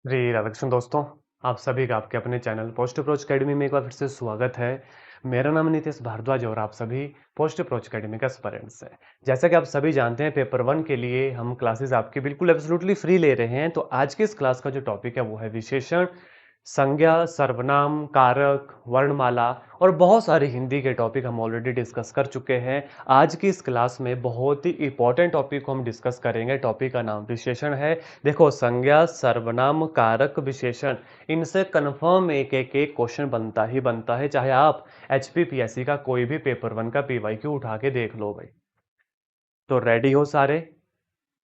जी, राधाकृष्ण दोस्तों, आप सभी का आपके अपने चैनल पोस्ट अप्रोच अकेडमी में एक बार फिर से स्वागत है। मेरा नाम नितेश भारद्वाज और आप सभी पोस्ट अप्रोच अकेडमी का स्टूडेंट्स हैं। जैसा कि आप सभी जानते हैं पेपर 1 के लिए हम क्लासेस आपकी बिल्कुल एब्सोल्युटली फ्री ले रहे हैं। तो आज की इस क्लास का जो टॉपिक है वो है विशेषण, संज्ञा, सर्वनाम, कारक, वर्णमाला और बहुत सारे हिंदी के टॉपिक हम ऑलरेडी डिस्कस कर चुके हैं। आज की इस क्लास में बहुत ही इंपॉर्टेंट टॉपिक को हम डिस्कस करेंगे। टॉपिक का नाम विशेषण है। देखो संज्ञा, सर्वनाम, कारक, विशेषण इनसे कन्फर्म एक क्वेश्चन बनता ही बनता है, चाहे आप एचपीपीएससी का कोई भी पेपर 1 का पीवाईक्यू उठा के देख लो भाई। तो रेडी हो सारे?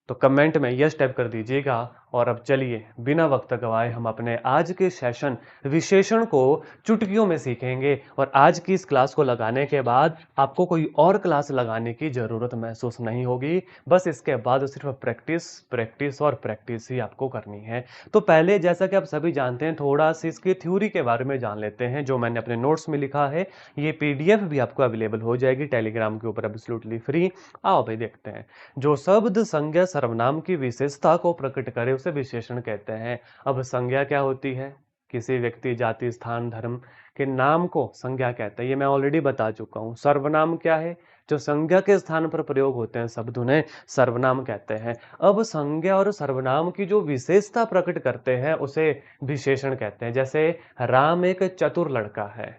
तो कमेंट में यस टाइप कर दीजिएगा। और अब चलिए बिना वक्त गवाए हम अपने आज के सेशन विशेषण को चुटकियों में सीखेंगे। और आज की इस क्लास को लगाने के बाद आपको कोई और क्लास लगाने की जरूरत महसूस नहीं होगी। बस इसके बाद सिर्फ प्रैक्टिस प्रैक्टिस और प्रैक्टिस ही आपको करनी है। तो पहले जैसा कि आप सभी जानते हैं थोड़ा सी इसकी थ्योरी के बारे में जान लेते हैं जो मैंने अपने नोट्स में लिखा है। ये पीडीएफ भी आपको अवेलेबल हो जाएगी टेलीग्राम के ऊपर एब्सोल्युटली फ्री। आओ भाई देखते हैं। जो शब्द संज्ञा सर्वनाम की विशेषता को प्रकट करे उसे विशेषण कहते हैं। अब संज्ञा क्या होती है? किसी व्यक्ति, जाति, स्थान, धर्म के नाम को संज्ञा कहते हैं, ये मैं ऑलरेडी बता चुका हूँ। सर्वनाम क्या है? जो संज्ञा के स्थान पर प्रयोग होते हैं शब्द उन्हें सर्वनाम कहते हैं। अब संज्ञा और सर्वनाम की जो विशेषता प्रकट करते हैं उसे विशेषण कहते हैं। जैसे राम एक चतुर लड़का है।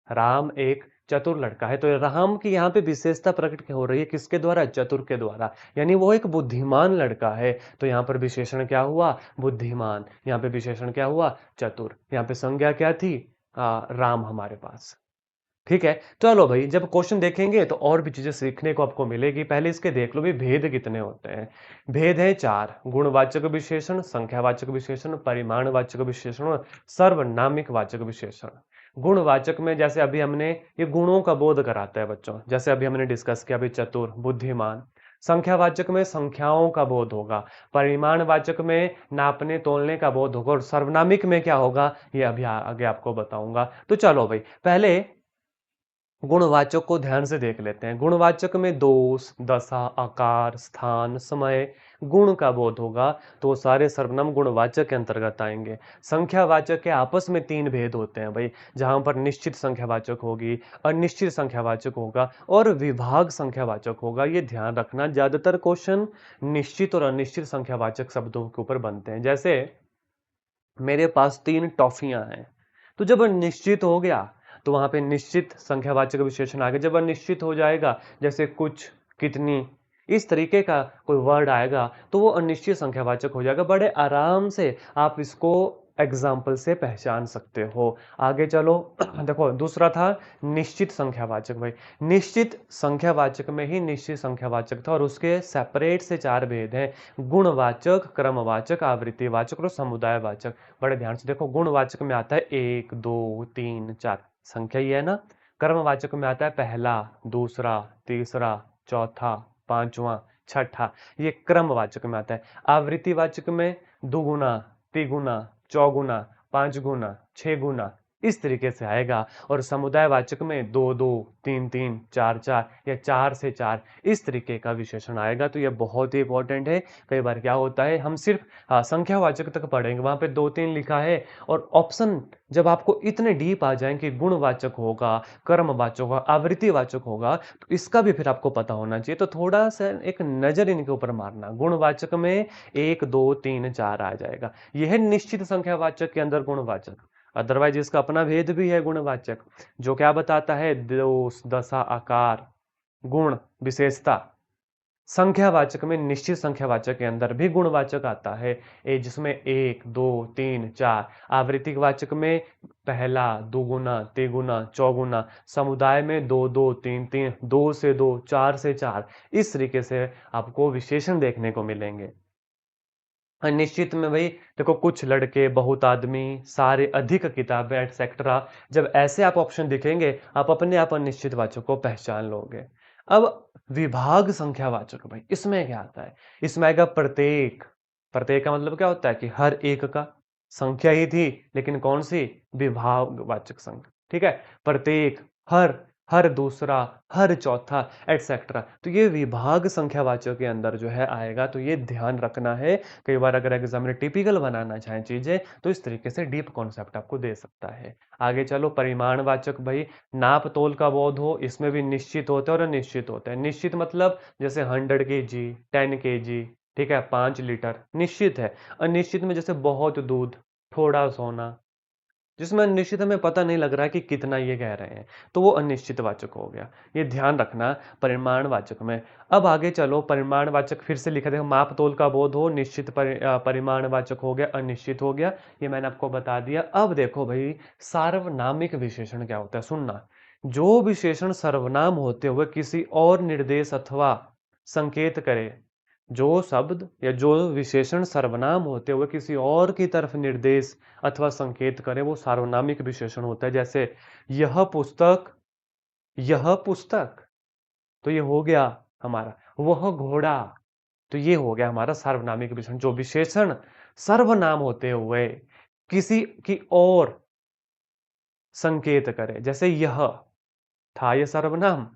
राम एक चतुर लड़का है, तो राम की यहाँ पे विशेषता प्रकट हो रही है किसके द्वारा? चतुर के द्वारा। यानी वो एक बुद्धिमान लड़का है। तो यहाँ पर विशेषण क्या हुआ? बुद्धिमान। यहाँ पे विशेषण क्या हुआ? चतुर। यहाँ पे संज्ञा क्या थी? राम हमारे पास। ठीक है, चलो भाई जब क्वेश्चन देखेंगे तो और भी चीजें सीखने को आपको मिलेगी। पहले इसके देख लो भी भेद कितने होते हैं। भेद है 4: गुणवाचक विशेषण, संख्यावाचक विशेषण, परिमाणवाचक विशेषण और सर्वनामिक वाचक विशेषण। गुणवाचक में जैसे अभी हमने ये गुणों का बोध कराता है बच्चों, जैसे अभी हमने डिस्कस किया अभी चतुर, बुद्धिमान। संख्यावाचक में संख्याओं का बोध होगा। परिमाणवाचक में नापने तोलने का बोध होगा। और सर्वनामिक में क्या होगा ये अभी आगे आपको बताऊंगा। तो चलो भाई पहले गुणवाचक को ध्यान से देख लेते हैं। गुणवाचक में दोष, दशा, आकार, स्थान, समय, गुण का बोध होगा तो सारे सर्वनाम गुणवाचक के अंतर्गत आएंगे। संख्यावाचक के आपस में 3 भेद होते हैं भाई, जहां पर निश्चित संख्यावाचक होगी, अनिश्चित संख्यावाचक होगा और विभाग संख्यावाचक होगा। ये ध्यान रखना, ज्यादातर क्वेश्चन निश्चित और अनिश्चित संख्यावाचक शब्दों के ऊपर बनते हैं। जैसे मेरे पास 3 टॉफियां हैं, तो जब निश्चित हो गया तो वहां पे निश्चित संख्यावाचक विशेषण आ गया। जब अनिश्चित हो जाएगा जैसे कुछ, कितनी, इस तरीके का कोई वर्ड आएगा तो वो अनिश्चित संख्यावाचक हो जाएगा। बड़े आराम से आप इसको एग्जाम्पल से पहचान सकते हो। आगे चलो देखो दूसरा था निश्चित संख्यावाचक भाई। निश्चित संख्यावाचक में ही निश्चित संख्यावाचक था और उसके सेपरेट से 4 भेद हैं: गुणवाचक, क्रमवाचक, आवृत्तिवाचक और समुदायवाचक। बड़े ध्यान से देखो, गुणवाचक में आता है 1 2 3 4, संख्या ही है ना। कर्मवाचक में आता है पहला, दूसरा, तीसरा, चौथा, पांचवा, छठा, ये क्रमवाचक में आता है। आवृत्तिवाचक में दुगुना, तिगुना, चौगुना, पांच गुना, छह गुना, इस तरीके से आएगा। और समुदायवाचक में 2 2, 3 3, 4 4 या 4 से 4, इस तरीके का विशेषण आएगा। तो यह बहुत ही इंपॉर्टेंट है। कई बार क्या होता है हम सिर्फ संख्यावाचक तक पढ़ेंगे, वहां पे 2 3 लिखा है और ऑप्शन जब आपको इतने डीप आ जाए कि गुणवाचक होगा, कर्मवाचक होगा, आवृत्तिवाचक होगा, तो इसका भी फिर आपको पता होना चाहिए। तो थोड़ा सा एक नजर इनके ऊपर मारना। गुणवाचक में 1 2 3 4 आ जाएगा, यह है निश्चित संख्यावाचक के अंदर गुणवाचक। अदरवाइज इसका अपना भेद भी है गुणवाचक, जो क्या बताता है? दोष, दशा, आकार, गुण, विशेषता। संख्यावाचक में निश्चित संख्यावाचक के अंदर भी गुणवाचक आता है, जिसमें 1 2 3 4। आवृत्तिवाचक में पहला, दुगुना, तिगुना, चौगुना। समुदाय में 2 2 3 3, 2 से 2, 4 से 4। इस तरीके से आपको विशेषण देखने को मिलेंगे। निश्चित में भाई देखो, कुछ लड़के, बहुत आदमी, सारे, अधिक किताबें एटसेट्रा। जब ऐसे आप ऑप्शन दिखेंगे आप अपने आप अनिश्चित वाचक को पहचान लोगे। अब विभाग संख्यावाचक भाई, इसमें क्या आता है? इसमें आएगा प्रत्येक। प्रत्येक का मतलब क्या होता है कि हर एक का। संख्या ही थी लेकिन कौन सी? विभागवाचक संख्या। ठीक है, प्रत्येक, हर, हर दूसरा, हर चौथा एटसेट्रा। तो ये विभाग संख्यावाचक के अंदर जो है आएगा, तो ये ध्यान रखना है। कई बार अगर एग्जाम में टिपिकल बनाना चाहें चीजें तो इस तरीके से डीप कॉन्सेप्ट आपको दे सकता है। आगे चलो, परिमाणवाचक भाई, नाप तोल का बोध हो, इसमें भी निश्चित होते हैं और अनिश्चित होते हैं। निश्चित मतलब जैसे 100 kg, 10 kg, ठीक है, 5 लीटर निश्चित है। अनिश्चित में जैसे बहुत दूध, थोड़ा सोना, जिसमें अनिश्चित हमें पता नहीं लग रहा है कि कितना ये कह रहे हैं, तो वो अनिश्चित वाचक हो गया। ये ध्यान रखना परिमाणवाचक में। अब आगे चलो, परिमाणवाचक फिर से लिखा, देखो माप तोल का बोध हो, निश्चित परिमाणवाचक हो गया, अनिश्चित हो गया, ये मैंने आपको बता दिया। अब देखो भाई, सार्वनामिक विशेषण क्या होता है, सुनना। जो विशेषण सर्वनाम होते हुए किसी और निर्देश अथवा संकेत करे, जो शब्द या जो विशेषण सर्वनाम होते हुए किसी और की तरफ निर्देश अथवा संकेत करे, वो सार्वनामिक विशेषण होता है। जैसे यह पुस्तक, यह पुस्तक, तो ये हो गया हमारा। वह घोड़ा, तो ये हो गया हमारा सार्वनामिक विशेषण। जो विशेषण सर्वनाम होते हुए किसी की और संकेत करे, जैसे यह था, ये सर्वनाम,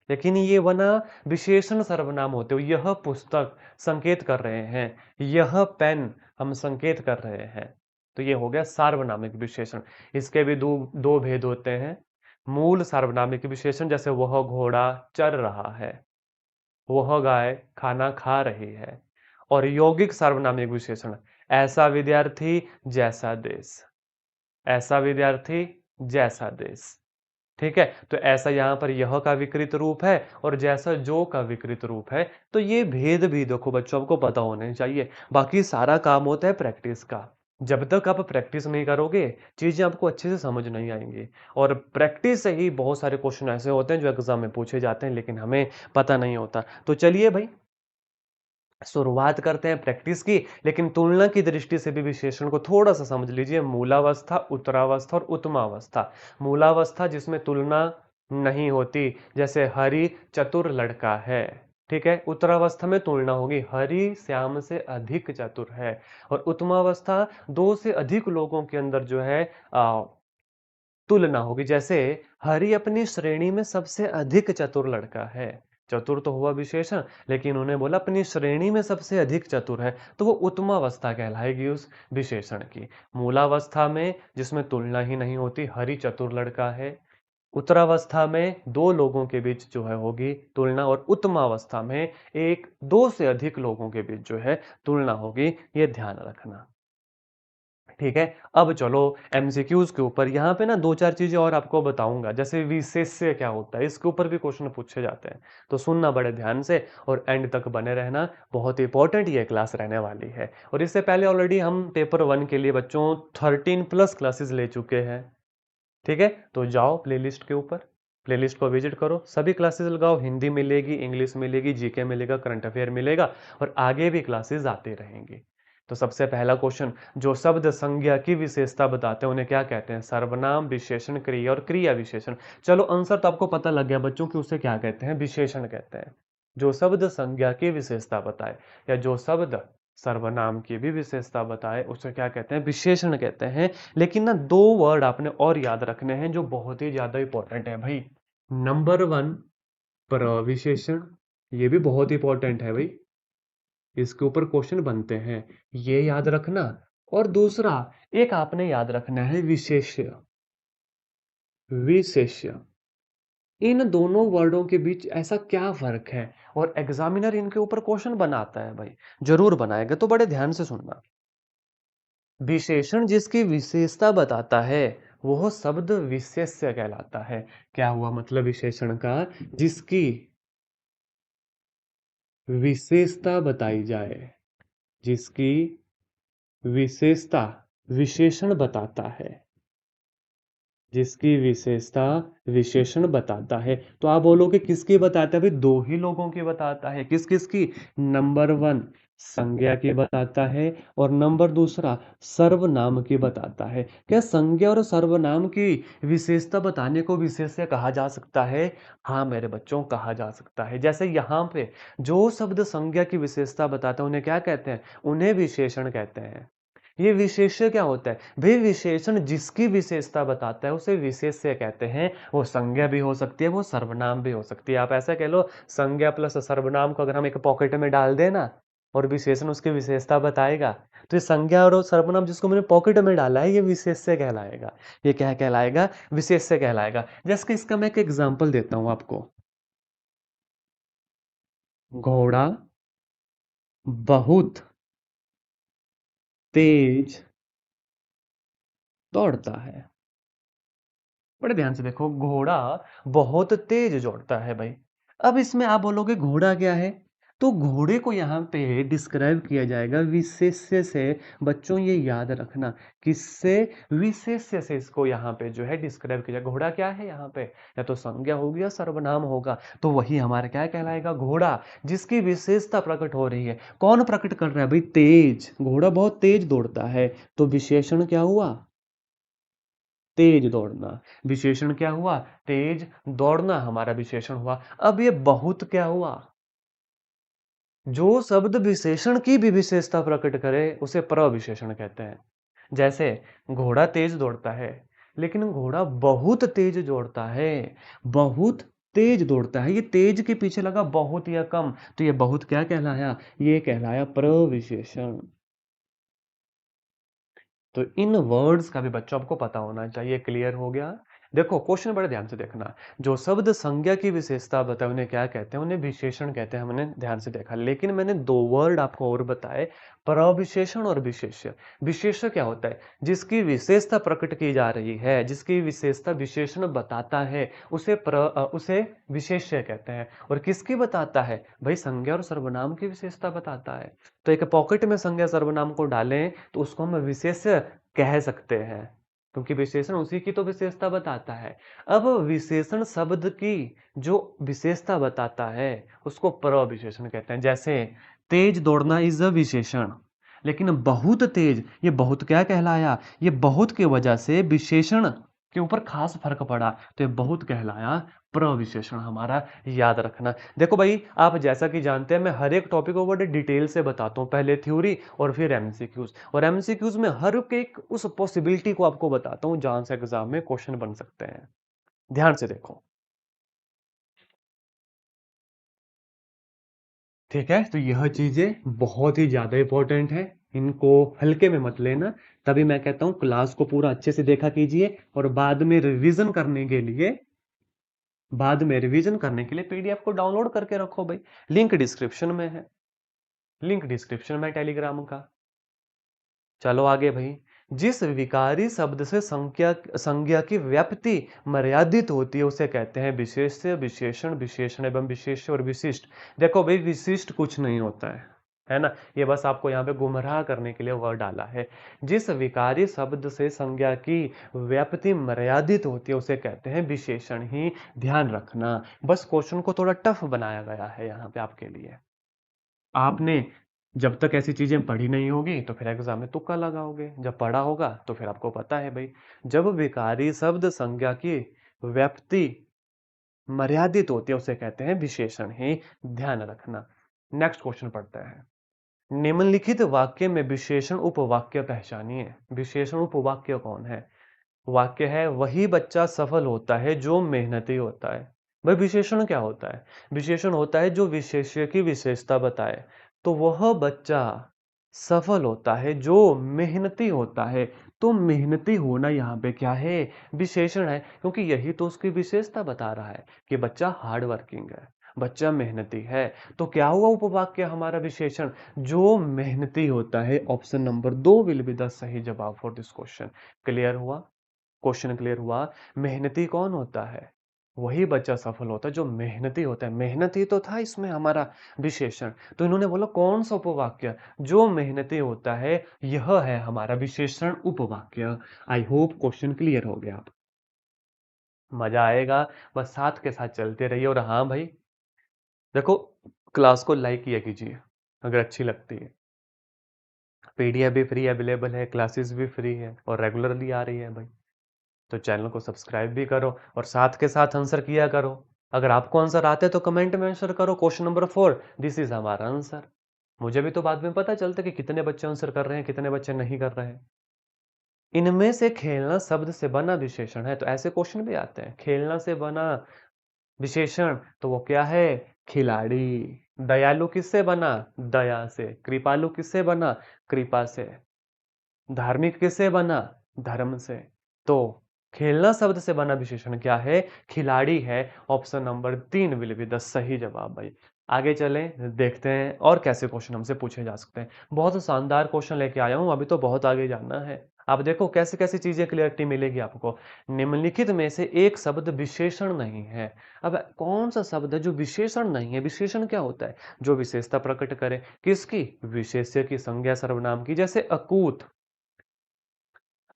लेकिन ये बना विशेषण सर्वनाम होते हुए। यह पुस्तक संकेत कर रहे हैं, यह पेन हम संकेत कर रहे हैं, तो ये हो गया सार्वनामिक विशेषण। इसके भी दो दो भेद होते हैं। मूल सार्वनामिक विशेषण, जैसे वह घोड़ा चर रहा है, वह गाय खाना खा रही है। और यौगिक सार्वनामिक विशेषण, ऐसा विद्यार्थी जैसा देश, ऐसा विद्यार्थी जैसा देश, ठीक है। तो ऐसा यहां पर यह का विकृत रूप है और जैसा जो का विकृत रूप है। तो ये भेद भी देखो बच्चों को पता होने चाहिए। बाकी सारा काम होता है प्रैक्टिस का। जब तक आप प्रैक्टिस नहीं करोगे, चीजें आपको अच्छे से समझ नहीं आएंगी। और प्रैक्टिस से ही बहुत सारे क्वेश्चन ऐसे होते हैं जो एग्जाम में पूछे जाते हैं, लेकिन हमें पता नहीं होता। तो चलिए भाई, शुरुआत करते हैं प्रैक्टिस की, लेकिन तुलना की दृष्टि से भी विशेषण को थोड़ा सा समझ लीजिए। मूलावस्था, उत्तरावस्था और उत्तमावस्था। मूलावस्था जिसमें तुलना नहीं होती, जैसे हरि चतुर लड़का है, ठीक है। उत्तरावस्था में तुलना होगी, हरि श्याम से अधिक चतुर है। और उत्तमावस्था, दो से अधिक लोगों के अंदर जो है तुलना होगी, जैसे हरि अपनी श्रेणी में सबसे अधिक चतुर लड़का है। चतुर तो हुआ विशेषण, लेकिन उन्हें बोला अपनी श्रेणी में सबसे अधिक चतुर है, तो वो उत्तमावस्था कहलाएगी उस विशेषण की। मूलावस्था में जिसमें तुलना ही नहीं होती, हरि चतुर लड़का है। उत्तरावस्था में दो लोगों के बीच जो है होगी तुलना, और उत्तमावस्था में एक दो से अधिक लोगों के बीच जो है तुलना होगी। ये ध्यान रखना, ठीक है। अब चलो एमसीक्यूज के ऊपर। यहाँ पे ना दो चार चीजें और आपको बताऊंगा, जैसे विशेष्य क्या होता है, इसके ऊपर भी क्वेश्चन पूछे जाते हैं। तो सुनना बड़े ध्यान से और एंड तक बने रहना, बहुत इंपॉर्टेंट ये क्लास रहने वाली है। और इससे पहले ऑलरेडी हम पेपर 1 के लिए बच्चों 13+ क्लासेस ले चुके हैं, ठीक है। तो जाओ प्लेलिस्ट के ऊपर, प्लेलिस्ट को विजिट करो, सभी क्लासेस लगाओ। हिंदी मिलेगी, इंग्लिश मिलेगी, जीके मिलेगा, करंट अफेयर मिलेगा, और आगे भी क्लासेस आते रहेंगी। तो सबसे पहला क्वेश्चन, जो शब्द संज्ञा की विशेषता बताते हैं उन्हें क्या कहते हैं? सर्वनाम, विशेषण, क्रिया और क्रिया विशेषण। चलो आंसर तो आपको पता लग गया बच्चों कि उसे क्या कहते हैं, विशेषण कहते हैं। जो शब्द संज्ञा की विशेषता बताए या जो शब्द सर्वनाम की भी विशेषता बताए उसे क्या कहते हैं? विशेषण कहते हैं। लेकिन ना दो वर्ड आपने और याद रखने हैं जो बहुत ही ज्यादा इंपॉर्टेंट है भाई। नंबर 1, प्रविशेषण, ये भी बहुत इंपॉर्टेंट है भाई, इसके ऊपर क्वेश्चन बनते हैं, ये याद रखना। और दूसरा एक आपने याद रखना है विशेष्य, विशेष्य। इन दोनों वर्डों के बीच ऐसा क्या फर्क है, और एग्जामिनर इनके ऊपर क्वेश्चन बनाता है भाई, जरूर बनाएगा, तो बड़े ध्यान से सुनना। विशेषण जिसकी विशेषता बताता है वह शब्द विशेष्य कहलाता है। क्या हुआ मतलब विशेषण का? जिसकी विशेषता बताई जाए, जिसकी विशेषता विशेषण बताता है, जिसकी विशेषता विशेषण बताता है। तो आप बोलोगे किसकी बताता है भाई? दो ही लोगों की बताता है। किस किस की? नंबर 1 संज्ञा की बताता है, और नंबर दूसरा सर्वनाम की बताता है। क्या संज्ञा और सर्वनाम की विशेषता बताने को विशेष्य कहा जा सकता है? हाँ मेरे बच्चों, कहा जा सकता है। जैसे यहाँ पे जो शब्द संज्ञा की विशेषता बताते हैं उन्हें क्या कहते हैं? उन्हें विशेषण कहते हैं। ये विशेष्य क्या होता है भाई? विशेषण जिसकी विशेषता बताता है उसे विशेष्य कहते हैं। वो संज्ञा भी हो सकती है, वो सर्वनाम भी हो सकती है। आप ऐसा कह लो, संज्ञा प्लस सर्वनाम को अगर हम एक पॉकेट में डाल देना और विशेषण उसकी विशेषता बताएगा, तो ये संज्ञा और सर्वनाम जिसको मैंने पॉकेट में डाला है ये विशेष्य कहलाएगा। ये क्या कहलाएगा? विशेष्य कहलाएगा। जैसे कि इसका मैं एक एग्जांपल देता हूं आपको। घोड़ा बहुत तेज दौड़ता है। बड़े ध्यान से देखो, घोड़ा बहुत तेज दौड़ता है भाई। अब इसमें आप बोलोगे घोड़ा क्या है? तो घोड़े को यहाँ पे डिस्क्राइब किया जाएगा विशेष्य से। बच्चों ये याद रखना, किससे? विशेष्य से इसको यहाँ पे जो है डिस्क्राइब किया जाएगा। घोड़ा क्या है यहाँ पे? या तो संज्ञा होगी या सर्वनाम होगा। तो वही हमारा क्या कहलाएगा? घोड़ा, जिसकी विशेषता प्रकट हो रही है। कौन प्रकट कर रहा है भाई? तेज। घोड़ा बहुत तेज दौड़ता है, तो विशेषण क्या हुआ? तेज दौड़ना। विशेषण क्या हुआ? तेज दौड़ना हमारा विशेषण हुआ। अब ये बहुत क्या हुआ? जो शब्द विशेषण की भी विशेषता प्रकट करे उसे प्रविशेषण कहते हैं। जैसे घोड़ा तेज दौड़ता है, लेकिन घोड़ा बहुत तेज दौड़ता है। बहुत तेज दौड़ता है, ये तेज के पीछे लगा बहुत या कम, तो ये बहुत क्या कहलाया? ये कहलाया प्रविशेषण। तो इन वर्ड्स का भी बच्चों आपको पता होना चाहिए। क्लियर हो गया? देखो क्वेश्चन बड़े ध्यान से देखना। जो शब्द संज्ञा की विशेषता बताए उन्हें क्या कहते हैं? उन्हें विशेषण कहते हैं। हमने ध्यान से देखा, लेकिन मैंने दो वर्ड आपको और बताए, प्रविशेषण और विशेष्य। विशेष्य क्या होता है? जिसकी विशेषता प्रकट की जा रही है, जिसकी विशेषता विशेषण बताता है, उसे विशेष्य कहते हैं। और किसकी बताता है भाई? संज्ञा और सर्वनाम की विशेषता बताता है। तो एक पॉकेट में संज्ञा सर्वनाम को डालें तो उसको हम विशेष्य कह सकते हैं, क्योंकि विशेषण उसी की तो विशेषता बताता है। अब विशेषण शब्द की जो विशेषता बताता है उसको प्रविशेषण कहते हैं। जैसे तेज दौड़ना इज अ विशेषण, लेकिन बहुत तेज, ये बहुत क्या कहलाया? ये बहुत की वजह से विशेषण के ऊपर खास फर्क पड़ा, तो ये बहुत कहलाया प्रविशेषण हमारा। याद रखना। देखो भाई, आप जैसा कि जानते हैं मैं हर एक टॉपिक को बड़े डिटेल से बताता हूँ, पहले थ्योरी और फिर एमसीक्यूज। और एमसीक्यूज में हर एक उस पॉसिबिलिटी को आपको बताता हूँ जहां से एग्जाम में क्वेश्चन बन सकते हैं। ध्यान से देखो, ठीक है? तो यह चीजें बहुत ही ज्यादा इंपॉर्टेंट है, इनको हल्के में मत लेना। तभी मैं कहता हूँ क्लास को पूरा अच्छे से देखा कीजिए, और बाद में रिवीजन करने के लिए पीडीएफ को डाउनलोड करके रखो भाई। लिंक डिस्क्रिप्शन में है, लिंक डिस्क्रिप्शन में टेलीग्राम का। चलो आगे भाई। जिस विकारी शब्द से संज्ञा संज्ञा की व्याप्ति मर्यादित होती है उसे कहते हैं विशेष्य, विशेषण, विशेषण एवं विशेष्य और विशिष्ट। देखो भाई, विशिष्ट कुछ नहीं होता है ना? ये बस आपको यहाँ पे गुमराह करने के लिए वर्ड डाला है। जिस विकारी शब्द से संज्ञा की व्याप्ति मर्यादित होती है उसे कहते हैं विशेषण ही। ध्यान रखना, बस क्वेश्चन को थोड़ा टफ बनाया गया है यहाँ पे आपके लिए। आपने जब तक ऐसी चीजें पढ़ी नहीं होगी तो फिर एग्जाम में तुक्का लगाओगे, जब पढ़ा होगा तो फिर आपको पता है भाई। जब विकारी शब्द संज्ञा की व्याप्ति मर्यादित होती है उसे कहते हैं विशेषण ही। ध्यान रखना। नेक्स्ट क्वेश्चन पढ़ते हैं। निम्नलिखित वाक्य में विशेषण उपवाक्य पहचानिए। विशेषण उपवाक्य कौन है? वाक्य है, वही बच्चा सफल होता है जो मेहनती होता है। भाई विशेषण क्या होता है? विशेषण होता है जो विशेष्य की विशेषता बताए। तो वह बच्चा सफल होता है जो मेहनती होता है। तो मेहनती होना यहाँ पे क्या है? विशेषण है, क्योंकि यही तो उसकी विशेषता बता रहा है कि बच्चा हार्ड वर्किंग है, बच्चा मेहनती है। तो क्या हुआ उपवाक्य हमारा? विशेषण। जो मेहनती होता है। Option number 2 will be the सही जवाब फॉर दिस क्वेश्चन। क्लियर हुआ? क्वेश्चन क्लियर हुआ? मेहनती कौन होता है? वही बच्चा सफल होता है जो मेहनती होता है। मेहनती तो था इसमें हमारा विशेषण। तो इन्होंने बोला कौन सा उपवाक्य? जो मेहनती होता है, यह है हमारा विशेषण उपवाक्य। आई होप क्वेश्चन क्लियर हो गया। मजा आएगा, बस साथ के साथ चलते रहिए। और हाँ भाई, देखो, क्लास को लाइक किया कीजिए अगर अच्छी लगती है। पीडीएफ भी फ्री अवेलेबल है, क्लासेस भी फ्री है और रेगुलरली आ रही है भाई। तो चैनल को सब्सक्राइब भी करो और साथ के साथ आंसर किया करो। अगर आपको आंसर आते तो कमेंट में आंसर करो। क्वेश्चन नंबर 4, दिस इज हमारा आंसर। मुझे भी तो बाद में पता चलता कि कितने बच्चे आंसर कर रहे हैं, कितने बच्चे नहीं कर रहे हैं। इनमें से खेलना शब्द से बना विशेषण है, तो ऐसे क्वेश्चन भी आते हैं। खेलना से बना विशेषण, तो वो क्या है? खिलाड़ी। दयालु किससे बना? दया से। कृपालु किससे बना? कृपा से। धार्मिक किससे बना? धर्म से। तो खेलना शब्द से बना विशेषण क्या है? खिलाड़ी है। Option number 3 will be the सही जवाब भाई। आगे चलें, देखते हैं और कैसे क्वेश्चन हमसे पूछे जा सकते हैं। बहुत शानदार क्वेश्चन लेके आया हूं, अभी तो बहुत आगे जाना है। आप देखो कैसे कैसी चीजें क्लियरिटी मिलेगी आपको। निम्नलिखित में से एक शब्द विशेषण नहीं है। अब कौन सा शब्द है जो विशेषण नहीं है? विशेषण क्या होता है? जो विशेषता प्रकट करे। किसकी? विशेष्य की, संज्ञा सर्वनाम की। जैसे अकूत,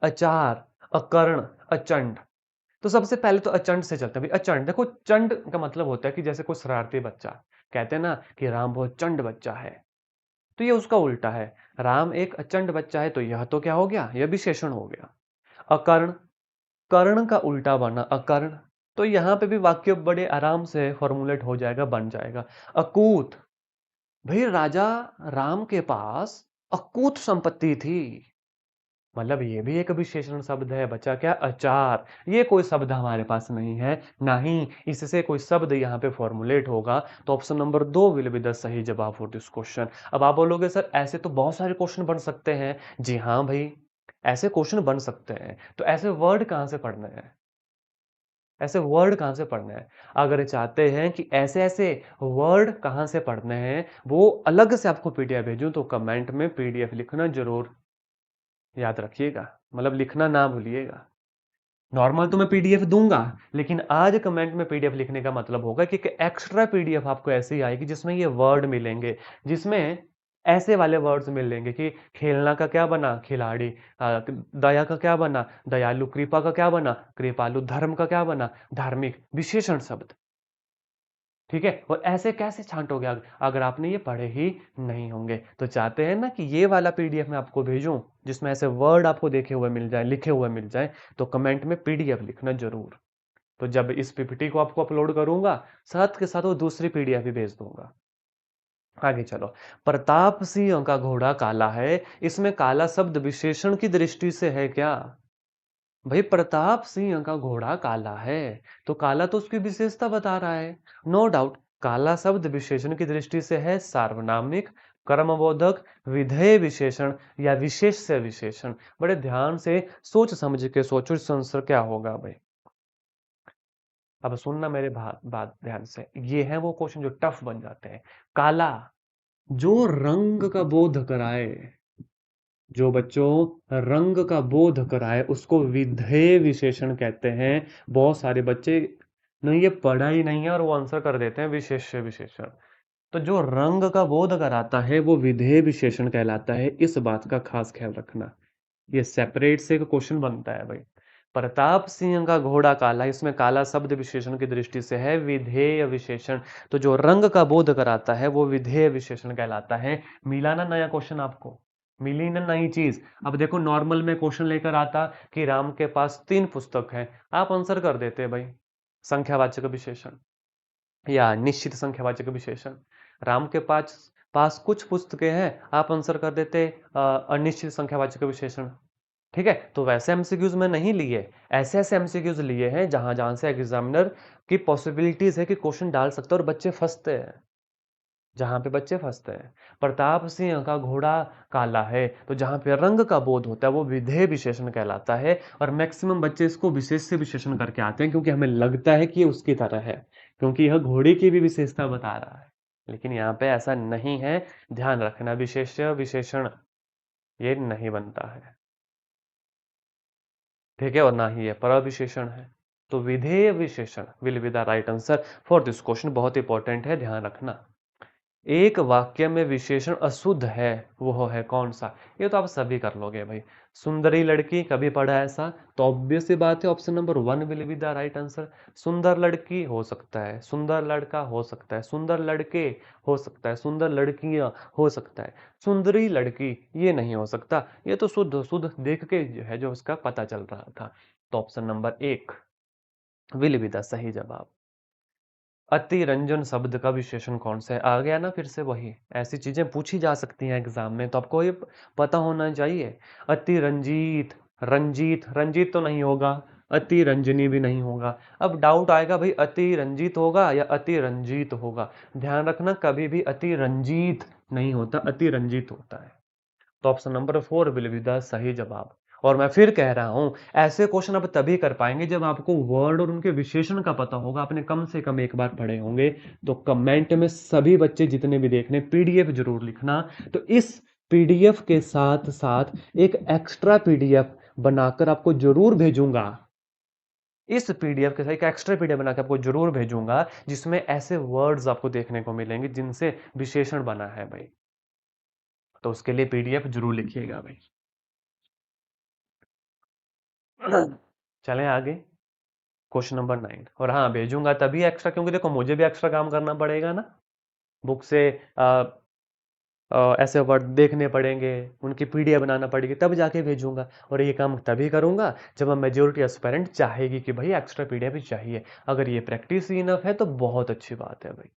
अचार, अकर्ण, अचंड। तो सबसे पहले तो अचंड से चलते हैं भाई। अचंड देखो, चंड का मतलब होता है कि जैसे कोई शरारती बच्चा। कहते हैं ना कि राम बहुत चंड बच्चा है, तो ये उसका उल्टा है। राम एक अचंड बच्चा है, तो यह तो क्या हो गया? यह विशेषण हो गया। अकर्ण, कर्ण का उल्टा बना अकर्ण, तो यहां पे भी वाक्य बड़े आराम से फॉर्मुलेट हो जाएगा, बन जाएगा। अकूत, भाई राजा राम के पास अकूत संपत्ति थी, मतलब ये भी एक विशेषण शब्द है। बचा क्या? अचार। ये कोई शब्द हमारे पास नहीं है, ना ही इससे कोई शब्द यहाँ पे फॉर्मुलेट होगा। तो option number 2 will be the सही जवाब फॉर दिस क्वेश्चन। अब आप बोलोगे सर ऐसे तो बहुत सारे क्वेश्चन बन सकते हैं। जी हाँ भाई, ऐसे क्वेश्चन बन सकते हैं, तो ऐसे वर्ड कहाँ से पढ़ने हैं? ऐसे वर्ड कहाँ से पढ़ने हैं? अगर चाहते हैं कि ऐसे ऐसे वर्ड कहाँ से पढ़ने हैं, वो अलग से आपको पीडीएफ भेजूं, तो कमेंट में पीडीएफ लिखना जरूर याद रखिएगा, मतलब लिखना ना भूलिएगा। नॉर्मल तो मैं पीडीएफ दूंगा, लेकिन आज कमेंट में पीडीएफ लिखने का मतलब होगा कि एक्स्ट्रा पीडीएफ आपको ऐसी आएगी जिसमें ये वर्ड मिलेंगे, जिसमें ऐसे वाले वर्ड्स मिलेंगे कि खेलना का क्या बना? खिलाड़ी। दया का क्या बना? दयालु। कृपा का क्या बना? कृपालु। धर्म का क्या बना? धार्मिक। विशेषण शब्द। ठीक है, और ऐसे कैसे छांटोगे अगर आपने ये पढ़े ही नहीं होंगे? तो चाहते हैं ना कि ये वाला पीडीएफ मैं आपको भेजूं जिसमें ऐसे वर्ड आपको देखे हुए मिल जाए, लिखे हुए मिल जाए, तो कमेंट में पीडीएफ लिखना जरूर। तो जब इस पीपीटी को आपको अपलोड करूंगा, साथ के साथ वो दूसरी पीडीएफ भी भेज दूंगा। आगे चलो। प्रताप सिंह का घोड़ा काला है, इसमें काला शब्द विशेषण की दृष्टि से है क्या? भाई प्रताप सिंह का घोड़ा काला है, तो काला तो उसकी विशेषता बता रहा है। नो डाउट, काला शब्द विशेषण की दृष्टि से है सार्वनामिक, कर्मबोधक, विधेय विशेषण या विशेष्य विशेषण। बड़े ध्यान से सोच समझ के सोचो इसका आंसर क्या होगा भाई। अब सुनना मेरे बात ध्यान से, ये है वो क्वेश्चन जो टफ बन जाते हैं। काला, जो रंग का बोध कराए, जो बच्चों रंग का बोध कराए उसको विधेय विशेषण कहते हैं। बहुत सारे बच्चे ने ये पढ़ा ही नहीं है और वो आंसर कर देते हैं विशेष्य विशेषण। तो जो रंग का बोध कराता है वो विधेय विशेषण कहलाता है, इस बात का खास ख्याल रखना। ये सेपरेट से एक क्वेश्चन बनता है भाई। प्रताप सिंह का घोड़ा काला, इसमें काला शब्द विशेषण की दृष्टि से है विधेय विशेषण। तो जो रंग का बोध कराता है वो विधेय विशेषण कहलाता है। मिला ना नया क्वेश्चन आपको? मिली ना नई चीज? अब देखो, नॉर्मल में क्वेश्चन लेकर आता कि राम के पास 3 पुस्तक हैं, आप आंसर कर देते भाई संख्यावाचक विशेषण या निश्चित संख्यावाचक विशेषण। राम के पास पास कुछ पुस्तकें हैं, आप आंसर कर देते अनिश्चित संख्यावाचक विशेषण। ठीक है, तो वैसे एमसीक्यूज में नहीं लिए, ऐसे ऐसे एमसीक्यूज लिए हैं जहां जहां से एग्जामिनर की पॉसिबिलिटीज है कि क्वेश्चन डाल सकते हैं और बच्चे फंसते हैं, जहां पे बच्चे फंसते हैं। प्रताप सिंह का घोड़ा काला है, तो जहां पे रंग का बोध होता है वो विधेय विशेषण कहलाता है, और मैक्सिमम बच्चे इसको विशेष से विशेषण करके आते हैं क्योंकि हमें लगता है कि ये उसकी तरह है, क्योंकि यह घोड़े की भी विशेषता बता रहा है। लेकिन यहाँ पे ऐसा नहीं है, ध्यान रखना, विशेष्य विशेषण ये नहीं बनता है। ठीक है, और ना ही ये प्रविशेषण है। तो विधेय विशेषण will be the right answer for this question. बहुत इंपॉर्टेंट है, ध्यान रखना। एक वाक्य में विशेषण अशुद्ध है, वो है कौन सा? ये तो आप सभी कर लोगे भाई। सुंदरी लड़की, कभी पढ़ा है ऐसा? तो ऑब्वियस सी बात है, option number 1 will be the right answer. सुंदर लड़की हो सकता है, सुंदर लड़का हो सकता है, सुंदर लड़के हो सकता है, सुंदर लड़कियां हो सकता है, सुंदरी लड़की ये नहीं हो सकता। ये तो शुद्ध शुद्ध देख के जो है जो उसका पता चल रहा था। तो option number 1 will be the सही जवाब। अतिरंजन शब्द का विशेषण कौन सा है? आ गया ना फिर से वही। ऐसी चीजें पूछी जा सकती हैं एग्जाम में, तो आपको ये पता होना चाहिए। अतिरंजीत, रंजीत, रंजीत तो नहीं होगा, अतिरंजनी भी नहीं होगा। अब डाउट आएगा भाई अतिरंजित होगा या अतिरंजीत होगा। ध्यान रखना कभी भी अतिरंजीत नहीं होता, अतिरंजित होता है। तो option number 4 will be the सही जवाब। और मैं फिर कह रहा हूं, ऐसे क्वेश्चन आप तभी कर पाएंगे जब आपको वर्ड और उनके विशेषण का पता होगा, आपने कम से कम एक बार पढ़े होंगे। तो कमेंट में सभी बच्चे जितने भी देख रहे हैं पीडीएफ जरूर लिखना। तो इस पीडीएफ के साथ साथ एक एक्स्ट्रा पीडीएफ बनाकर आपको जरूर भेजूंगा। इस पीडीएफ के साथ एक एक्स्ट्रा पीडीएफ बनाकर आपको जरूर भेजूंगा, जिसमें ऐसे वर्ड्स आपको देखने को मिलेंगे जिनसे विशेषण बना है भाई। तो उसके लिए पीडीएफ जरूर लिखिएगा भाई। चलें आगे। Question number 9। और हाँ, भेजूंगा तभी एक्स्ट्रा, क्योंकि देखो मुझे भी एक्स्ट्रा काम करना पड़ेगा ना। बुक से ऐसे वर्ड देखने पड़ेंगे, उनकी पीडीएफ बनाना पड़ेगी, तब जाके भेजूंगा। और ये काम तभी करूंगा जब मेजोरिटी एस्पिरेंट चाहेगी कि भाई एक्स्ट्रा पीडीएफ भी चाहिए। अगर ये प्रैक्टिस इनफ है तो बहुत अच्छी बात है भाई।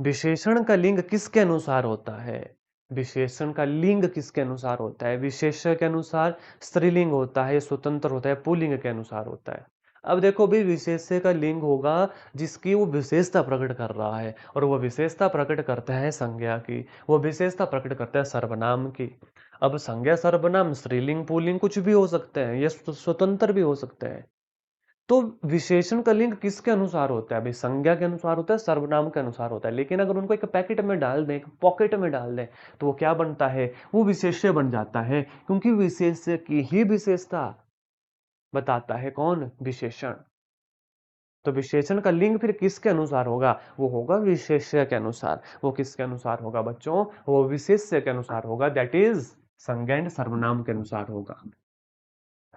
विशेषण का लिंग किसके अनुसार होता है? विशेषण का लिंग किसके अनुसार होता है? विशेष्य के अनुसार स्त्रीलिंग होता है, स्वतंत्र होता है, पुल्लिंग के अनुसार होता है। अब देखो भी, विशेष्य का लिंग होगा जिसकी वो विशेषता प्रकट कर रहा है, और वो विशेषता प्रकट करता है संज्ञा की, वो विशेषता प्रकट करता है सर्वनाम की। अब संज्ञा सर्वनाम स्त्रीलिंग पुल्लिंग कुछ भी हो सकते हैं, ये स्वतंत्र भी हो सकते हैं। तो विशेषण का लिंग किसके अनुसार होता है भाई? संज्ञा के अनुसार होता है, सर्वनाम के अनुसार होता है। लेकिन अगर उनको एक पैकेट में डाल दें, एक पॉकेट में डाल दें, तो वो क्या बनता है? वो विशेष्य बन जाता है, क्योंकि विशेष्य की ही विशेषता बताता है कौन? विशेषण। तो विशेषण का लिंग फिर किसके अनुसार होगा? वो होगा विशेष्य के अनुसार। वो किसके अनुसार होगा बच्चों? वो विशेष्य के अनुसार होगा, दैट इज संज्ञा एंड सर्वनाम के अनुसार होगा।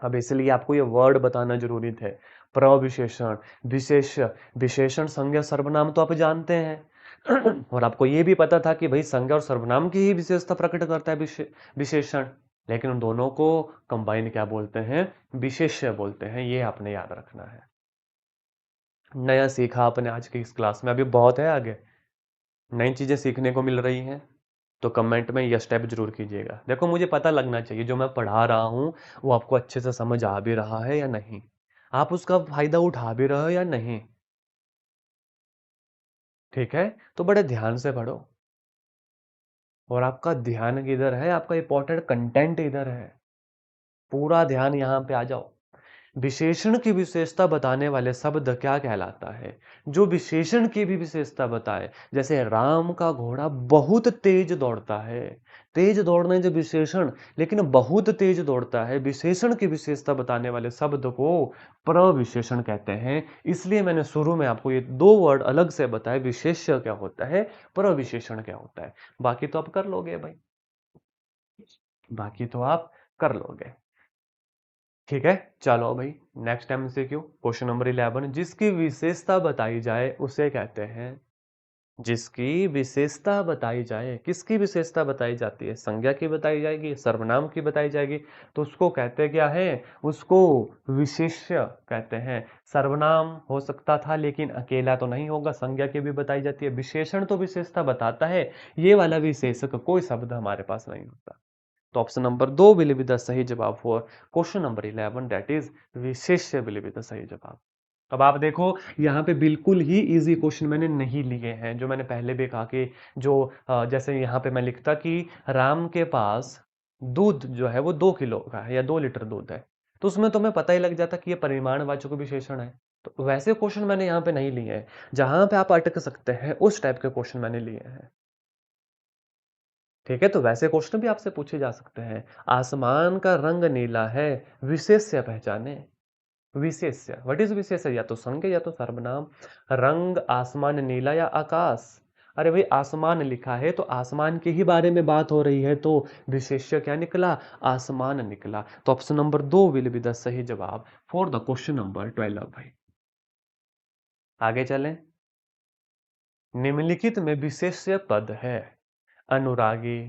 अब इसलिए आपको ये वर्ड बताना जरूरी थे। प्रविशेषण, विशेष्य, विशेषण, संज्ञा, सर्वनाम तो आप जानते हैं। और आपको ये भी पता था कि भाई संज्ञा और सर्वनाम की ही विशेषता प्रकट करता है विशेषण। लेकिन उन दोनों को कंबाइन क्या बोलते हैं? विशेष्य बोलते हैं। ये आपने याद रखना है। नया सीखा आपने आज की इस क्लास में, अभी बहुत है आगे, नई चीजें सीखने को मिल रही हैं। तो कमेंट में यह स्टेप जरूर कीजिएगा। देखो मुझे पता लगना चाहिए जो मैं पढ़ा रहा हूँ वो आपको अच्छे से समझ आ भी रहा है या नहीं, आप उसका फायदा उठा भी रहे हो या नहीं। ठीक है, तो बड़े ध्यान से पढ़ो। और आपका ध्यान किधर है? आपका इंपॉर्टेंट कंटेंट इधर है। पूरा ध्यान यहाँ पे आ जाओ। विशेषण की विशेषता बताने वाले शब्द क्या कहलाता है? जो विशेषण की भी विशेषता बताए, जैसे राम का घोड़ा बहुत तेज दौड़ता है। तेज दौड़ने जो विशेषण, लेकिन बहुत तेज दौड़ता है, विशेषण की विशेषता बताने वाले शब्द को प्रविशेषण कहते हैं। इसलिए मैंने शुरू में आपको ये दो वर्ड अलग से बताए, विशेष्य क्या होता है, प्रविशेषण क्या होता है। बाकी तो आप कर लोगे भाई, बाकी तो आप कर लोगे। ठीक है, चलो भाई। Next MCQ, question number 11। जिसकी विशेषता बताई जाए उसे कहते हैं, जिसकी विशेषता बताई जाए, किसकी विशेषता बताई जाती है? संज्ञा की बताई जाएगी, सर्वनाम की बताई जाएगी, तो उसको कहते क्या है? उसको विशेष्य कहते हैं। सर्वनाम हो सकता था लेकिन अकेला तो नहीं होगा, संज्ञा की भी बताई जाती है। विशेषण तो विशेषता बताता है, ये वाला विशेषक कोई शब्द हमारे पास नहीं होता। तो option number 2 will be the सही जवाब for question number 11, that is विशेष्य विल बी द सही जवाब। अब आप देखो, यहाँ पे बिल्कुल ही इजी क्वेश्चन मैंने नहीं लिए हैं। जो मैंने पहले भी कहा कि जो जैसे यहाँ पे मैं लिखता कि राम के पास दूध जो है वो 2 किलो का है या 2 लीटर दूध है, तो उसमें तुम्हें पता ही लग जाता कि ये परिमाणवाचक विशेषण है। तो वैसे क्वेश्चन मैंने यहाँ पे नहीं लिए हैं। जहां पे आप अटक सकते हैं उस टाइप के क्वेश्चन मैंने लिए हैं। ठीक है, तो वैसे क्वेश्चन भी आपसे पूछे जा सकते हैं। आसमान का रंग नीला है, विशेष्य पहचाने। विशेष्य, व्हाट इज विशेष्य? या तो संज्ञा या तो सर्वनाम। रंग, आसमान नीला या आकाश। अरे भाई आसमान लिखा है तो आसमान के ही बारे में बात हो रही है, तो विशेष्य क्या निकला? आसमान निकला। तो option number 2 will be the सही जवाब फॉर द क्वेश्चन नंबर 12 भाई। आगे चलें। निम्नलिखित में विशेष्य पद है, अनुरागी,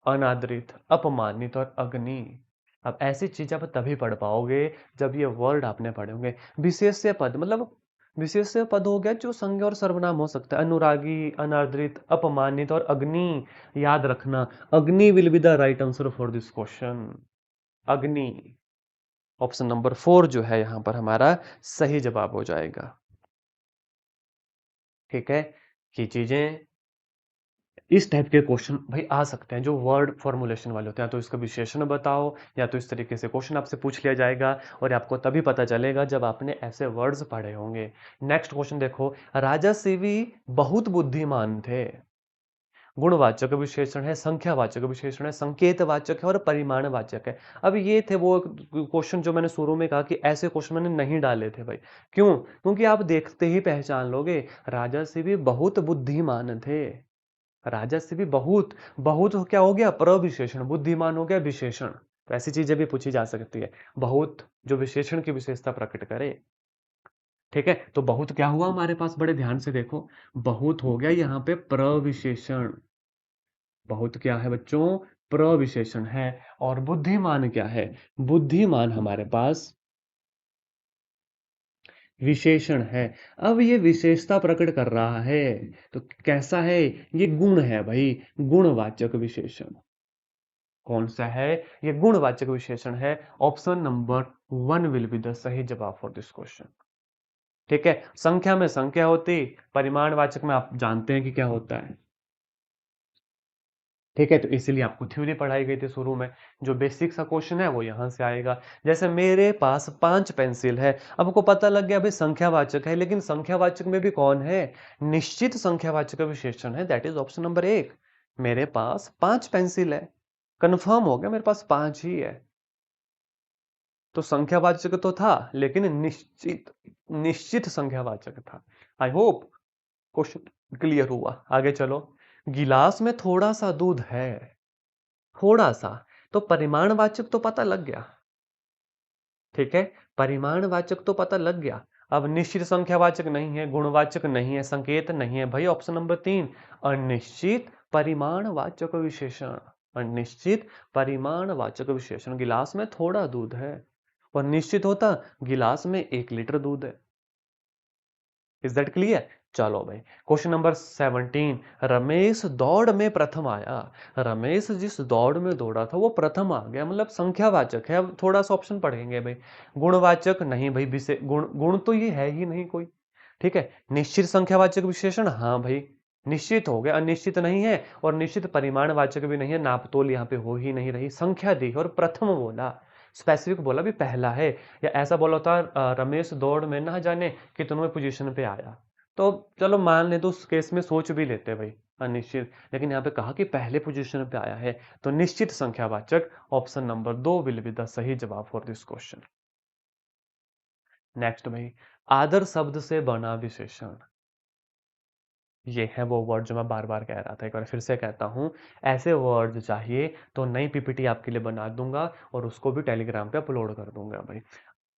अनादरित, अपमानित और अग्नि। अब ऐसी चीज आप तभी पढ़ पाओगे जब ये वर्ड आपने पढ़े होंगे। विशेष्य पद मतलब विशेष्य पद हो गया जो संज्ञा और सर्वनाम हो सकता है, अनुरागी, अनादरित, अपमानित और अग्नि। याद रखना, अग्नि will be the right answer for this question. अग्नि, ऑप्शन नंबर 4 जो है यहां पर हमारा सही जवाब हो जाएगा। ठीक है, ये चीजें, इस टाइप के क्वेश्चन भाई आ सकते हैं जो वर्ड फॉर्मुलेशन वाले होते हैं। तो इसका विशेषण बताओ, या तो इस तरीके से क्वेश्चन आपसे पूछ लिया जाएगा, और आपको तभी पता चलेगा जब आपने ऐसे वर्ड्स पढ़े होंगे। नेक्स्ट क्वेश्चन देखो, राजा शिवी बहुत बुद्धिमान थे। गुणवाचक विशेषण है, संख्यावाचक विशेषण है, संकेतवाचक है और परिमाणवाचक है। अब ये थे वो क्वेश्चन जो मैंने शुरू में कहा कि ऐसे क्वेश्चन मैंने नहीं डाले थे भाई। क्यों? क्योंकि आप देखते ही पहचान लोगे, राजा शिवी बहुत बुद्धिमान थे। राजा से भी बहुत, बहुत क्या हो गया? प्रविशेषण। बुद्धिमान हो गया विशेषण। तो ऐसी चीजें भी पूछी जा सकती है, बहुत जो विशेषण की विशेषता प्रकट करे। ठीक है, तो बहुत क्या हुआ हमारे पास? बड़े ध्यान से देखो, बहुत हो गया यहाँ पे प्रविशेषण। बहुत क्या है बच्चों? प्रविशेषण है। और बुद्धिमान क्या है? बुद्धिमान हमारे पास विशेषण है। अब ये विशेषता प्रकट कर रहा है, तो कैसा है? ये गुण है भाई, गुणवाचक विशेषण। कौन सा है? ये गुणवाचक विशेषण है। Option number 1 will be the सही जवाब फॉर दिस क्वेश्चन। ठीक है, संख्या में संख्या होती, परिमाणवाचक में आप जानते हैं कि क्या होता है। ठीक है, तो इसीलिए आपको थ्योरी पढ़ाई गई थी शुरू में। जो बेसिक सा क्वेश्चन है वो यहां से आएगा। जैसे मेरे पास 5 पेंसिल है, अब आपको पता लग गया भाई संख्यावाचक है, लेकिन संख्यावाचक में भी कौन है? निश्चित संख्यावाचक विशेषण है, दैट इज ऑप्शन नंबर 1। मेरे पास 5 पेंसिल है, कंफर्म हो गया मेरे पास 5 ही है। तो संख्यावाचक तो था, लेकिन निश्चित, निश्चित संख्यावाचक था। आई होप क्वेश्चन क्लियर हुआ। आगे चलो, गिलास में थोड़ा सा दूध है, थोड़ा सा, तो परिमाणवाचक तो पता लग गया। ठीक है, परिमाणवाचक तो पता लग गया। अब निश्चित संख्यावाचक नहीं है, गुणवाचक नहीं है, संकेत नहीं है भाई, ऑप्शन नंबर 3, अनिश्चित परिमाणवाचक विशेषण। अनिश्चित परिमाणवाचक विशेषण, गिलास में थोड़ा दूध है, और निश्चित होता गिलास में 1 लीटर दूध है। Is that clear? चलो भाई, क्वेश्चन नंबर 17, रमेश दौड़ में प्रथम आया। रमेश जिस दौड़ में दौड़ा था वो प्रथम आ गया, मतलब संख्यावाचक है। अब थोड़ा सा ऑप्शन पढ़ेंगे भाई। गुणवाचक नहीं भाई, विशेष गुण, गुण तो ये है ही नहीं कोई। ठीक है, निश्चित संख्यावाचक विशेषण, हाँ भाई निश्चित हो गया, अनिश्चित नहीं है, और निश्चित परिमाणवाचक भी नहीं है, नापतोल यहाँ पे हो ही नहीं रही। संख्या दी और प्रथम बोला, स्पेसिफिक बोला भी पहला है। या ऐसा बोला होता रमेश दौड़ में ना जाने कितनवें पोजीशन पे आया, तो चलो मान ले, तो उस केस में सोच भी लेते भाई अनिश्चित, लेकिन यहाँ पे कहा कि पहले पोजीशन पे आया है, तो निश्चित संख्यावाचक, option number 2 will be the सही जवाब फॉर दिस क्वेश्चन। नेक्स्ट भाई, आदर शब्द से बना विशेषण। ये है वो वर्ड जो मैं बार बार कह रहा था, एक बार फिर से कहता हूँ। ऐसे वर्ड चाहिए तो नई पीपीटी आपके लिए बना दूंगा, और उसको भी टेलीग्राम पे अपलोड कर दूंगा भाई।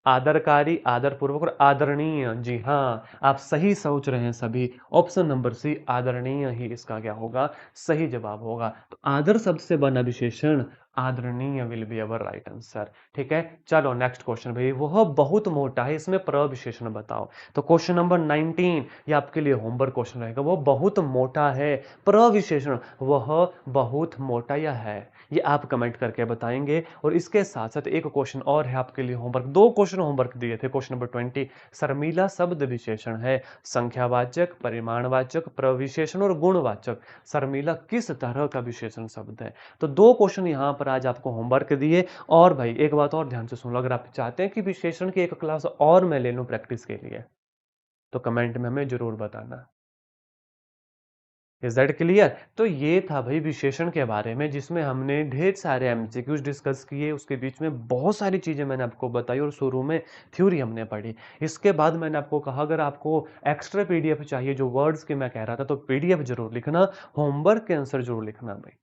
आदरकारी, आदरपूर्वक और आदरणीय, जी हाँ, आप सही सोच रहे हैं सभी। ऑप्शन नंबर सी, आदरणीय ही इसका क्या होगा? सही जवाब होगा। तो आदर शब्द से बना विशेषण आदरणीय will be our right answer. ठीक है, चलो नेक्स्ट क्वेश्चन भाई, वह बहुत मोटा है, इसमें प्रविशेषण बताओ। तो क्वेश्चन नंबर 19, ये आपके लिए होमवर्क क्वेश्चन रहेगा। वो बहुत मोटा है, प्रविशेषण, वह बहुत मोटा या है, ये आप कमेंट करके बताएंगे। और इसके साथ साथ एक क्वेश्चन और है आपके लिए होमवर्क, 2 क्वेश्चन होमवर्क दिए थे। क्वेश्चन नंबर 20, शर्मिला शब्द विशेषण है, संख्यावाचक, परिमाणवाचक, प्रविशेषण और गुणवाचक। शर्मिला किस तरह का विशेषण शब्द है? तो 2 क्वेश्चन यहाँ पर आज आपको होमवर्क दिए। और भाई एक बात और ध्यान से सुन लो, अगर आप चाहते हैं कि विशेषण की एक क्लास और मैं ले लूं प्रैक्टिस के लिए, तो कमेंट में हमें जरूर बताना। Is that clear? तो ये था भाई विशेषण के बारे में, जिसमें हमने ढेर सारे एमसीक्यूज डिस्कस किए, उसके बीच में बहुत सारी चीजें मैंने आपको बताई, और शुरू में थ्योरी हमने पढ़ी। इसके बाद मैंने आपको कहा अगर आपको एक्स्ट्रा पीडीएफ चाहिए जो वर्ड्स की मैं कह रहा था, तो पीडीएफ जरूर लिखना, होमवर्क के आंसर जरूर लिखना भाई।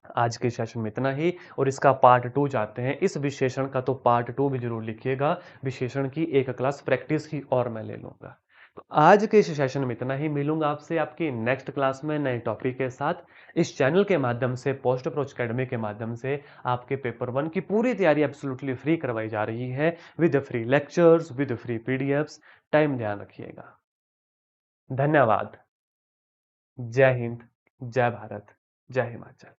आज के सेशन में इतना ही, और इसका पार्ट 2 चाहते हैं, इस विशेषण का तो पार्ट 2 भी जरूर लिखिएगा। विशेषण की एक क्लास प्रैक्टिस की और मैं ले लूंगा। तो आज के इस सेशन में इतना ही। मिलूंगा आपसे आपकी नेक्स्ट क्लास में नए टॉपिक के साथ। इस चैनल के माध्यम से, पोस्ट अप्रोच अकेडमी के माध्यम से आपके पेपर वन की पूरी तैयारी एब्सोल्युटली फ्री करवाई जा रही है, with free lectures, with free PDFs. Time ध्यान रखिएगा। धन्यवाद। जय हिंद, जय भारत, जय हिमाचल।